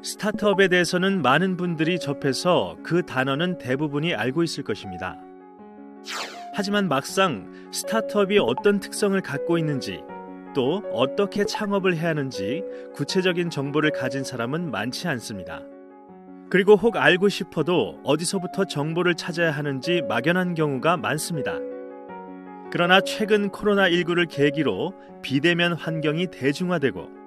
스타트업에 대해서는 많은 분들이 접해서 그 단어는 대부분이 알고 있을 것입니다. 하지만 막상 스타트업이 어떤 특성을 갖고 있는지, 또 어떻게 창업을 해야 하는지 구체적인 정보를 가진 사람은 많지 않습니다. 그리고 혹 알고 싶어도 어디서부터 정보를 찾아야 하는지 막연한 경우가 많습니다. 그러나 최근 코로나19를 계기로 비대면 환경이 대중화되고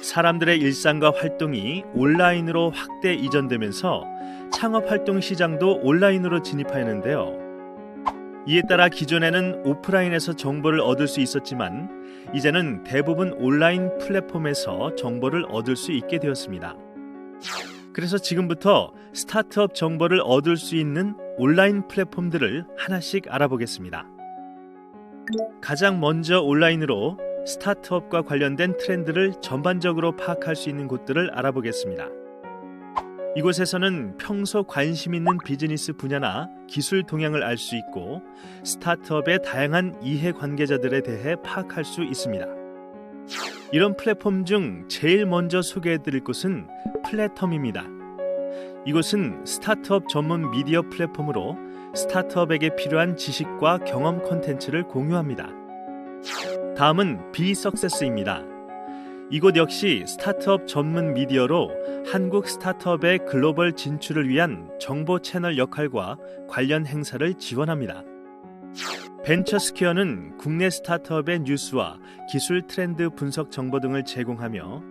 사람들의 일상과 활동이 온라인으로 확대 이전되면서 창업활동 시장도 온라인으로 진입하였는데요. 이에 따라 기존에는 오프라인에서 정보를 얻을 수 있었지만 이제는 대부분 온라인 플랫폼에서 정보를 얻을 수 있게 되었습니다. 그래서 지금부터 스타트업 정보를 얻을 수 있는 온라인 플랫폼들을 하나씩 알아보겠습니다. 가장 먼저 온라인으로 스타트업과 관련된 트렌드를 전반적으로 파악할 수 있는 곳들을 알아보겠습니다. 이곳에서는 평소 관심 있는 비즈니스 분야나 기술 동향을 알 수 있고 스타트업의 다양한 이해 관계자들에 대해 파악할 수 있습니다. 이런 플랫폼 중 제일 먼저 소개해드릴 곳은 플래텀입니다. 이곳은 스타트업 전문 미디어 플랫폼으로 스타트업에게 필요한 지식과 경험 콘텐츠를 공유합니다. 다음은 비석세스입니다. 이곳 역시 스타트업 전문 미디어로 한국 스타트업의 글로벌 진출을 위한 정보 채널 역할과 관련 행사를 지원합니다. 벤처스퀘어는 국내 스타트업의 뉴스와 기술 트렌드 분석 정보 등을 제공하며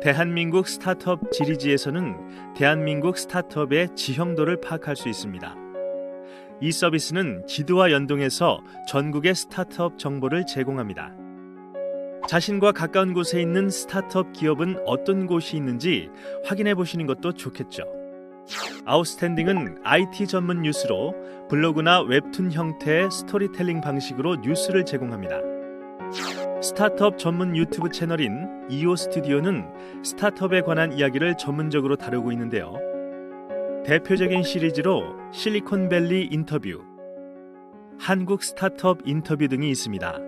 대한민국 스타트업 지리지에서는 대한민국 스타트업의 지형도를 파악할 수 있습니다. 이 서비스는 지도와 연동해서 전국의 스타트업 정보를 제공합니다. 자신과 가까운 곳에 있는 스타트업 기업은 어떤 곳이 있는지 확인해 보시는 것도 좋겠죠. 아웃스탠딩은 IT 전문 뉴스로 블로그나 웹툰 형태의 스토리텔링 방식으로 뉴스를 제공합니다. 스타트업 전문 유튜브 채널인 이오 스튜디오는 스타트업에 관한 이야기를 전문적으로 다루고 있는데요. 대표적인 시리즈로 실리콘밸리 인터뷰, 한국 스타트업 인터뷰 등이 있습니다.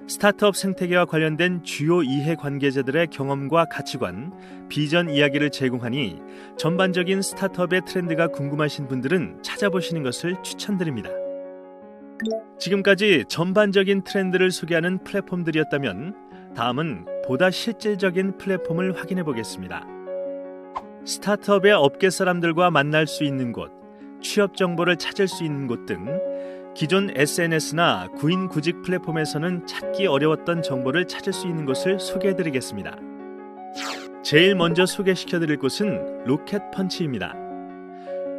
스타트업 생태계와 관련된 주요 이해 관계자들의 경험과 가치관, 비전 이야기를 제공하니 전반적인 스타트업의 트렌드가 궁금하신 분들은 찾아보시는 것을 추천드립니다. 지금까지 전반적인 트렌드를 소개하는 플랫폼들이었다면 다음은 보다 실질적인 플랫폼을 확인해 보겠습니다. 스타트업의 업계 사람들과 만날 수 있는 곳, 취업 정보를 찾을 수 있는 곳 등 기존 SNS나 구인 구직 플랫폼에서는 찾기 어려웠던 정보를 찾을 수 있는 곳을 소개해드리겠습니다. 제일 먼저 소개시켜드릴 곳은 로켓펀치입니다.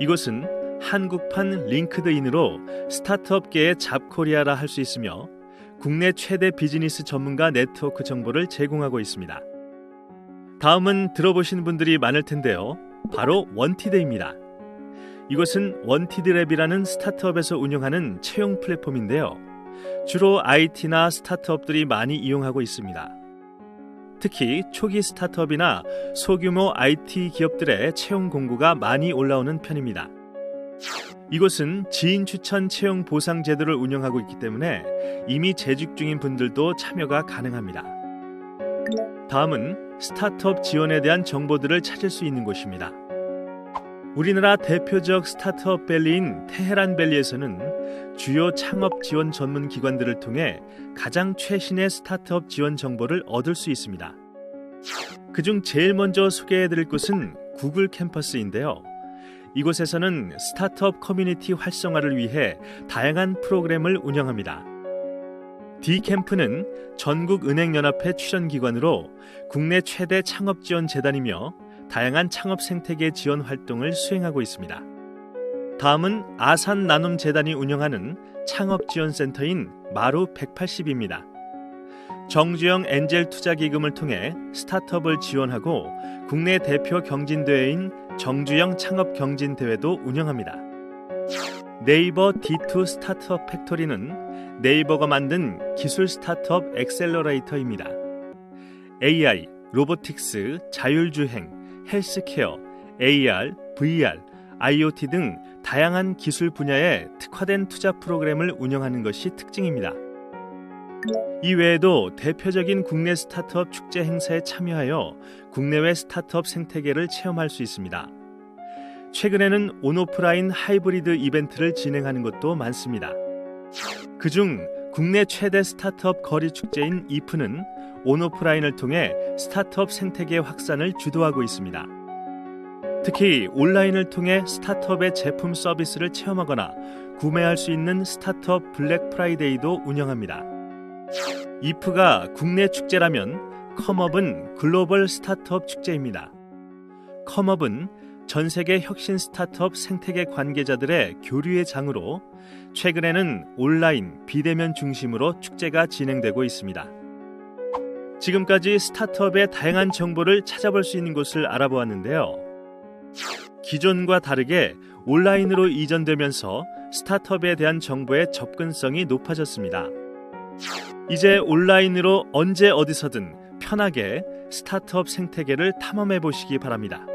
이곳은 한국판 링크드인으로 스타트업계의 잡코리아라 할 수 있으며 국내 최대 비즈니스 전문가 네트워크 정보를 제공하고 있습니다. 다음은 들어보신 분들이 많을 텐데요. 바로 원티드입니다. 이곳은 원티드랩이라는 스타트업에서 운영하는 채용 플랫폼인데요. 주로 IT나 스타트업들이 많이 이용하고 있습니다. 특히 초기 스타트업이나 소규모 IT 기업들의 채용 공고가 많이 올라오는 편입니다. 이곳은 지인 추천 채용 보상 제도를 운영하고 있기 때문에 이미 재직 중인 분들도 참여가 가능합니다. 다음은 스타트업 지원에 대한 정보들을 찾을 수 있는 곳입니다. 우리나라 대표적 스타트업 밸리인 테헤란밸리에서는 주요 창업 지원 전문 기관들을 통해 가장 최신의 스타트업 지원 정보를 얻을 수 있습니다. 그중 제일 먼저 소개해드릴 곳은 구글 캠퍼스인데요. 이곳에서는 스타트업 커뮤니티 활성화를 위해 다양한 프로그램을 운영합니다. D캠프는 전국은행연합회 출연기관으로 국내 최대 창업지원재단이며 다양한 창업 생태계 지원 활동을 수행하고 있습니다. 다음은 아산나눔재단이 운영하는 창업지원센터인 마루 180입니다. 정주영 엔젤 투자기금을 통해 스타트업을 지원하고 국내 대표 경진대회인 정주영 창업경진대회도 운영합니다. 네이버 D2 스타트업 팩토리는 네이버가 만든 기술 스타트업 엑셀러레이터입니다. AI, 로보틱스, 자율주행, 헬스케어, AR, VR, IoT 등 다양한 기술 분야에 특화된 투자 프로그램을 운영하는 것이 특징입니다. 이외에도 대표적인 국내 스타트업 축제 행사에 참여하여 국내외 스타트업 생태계를 체험할 수 있습니다. 최근에는 온오프라인 하이브리드 이벤트를 진행하는 곳도 많습니다. 그중 국내 최대 스타트업 거리 축제인 이프는 온오프라인을 통해 스타트업 생태계 확산을 주도하고 있습니다. 특히 온라인을 통해 스타트업의 제품 서비스를 체험하거나 구매할 수 있는 스타트업 블랙 프라이데이도 운영합니다. 이프가 국내 축제라면 컴업은 글로벌 스타트업 축제입니다. 컴업은 전 세계 혁신 스타트업 생태계 관계자들의 교류의 장으로 최근에는 온라인, 비대면 중심으로 축제가 진행되고 있습니다. 지금까지 스타트업의 다양한 정보를 찾아볼 수 있는 곳을 알아보았는데요. 기존과 다르게 온라인으로 이전되면서 스타트업에 대한 정보의 접근성이 높아졌습니다. 이제 온라인으로 언제 어디서든 편하게 스타트업 생태계를 탐험해 보시기 바랍니다.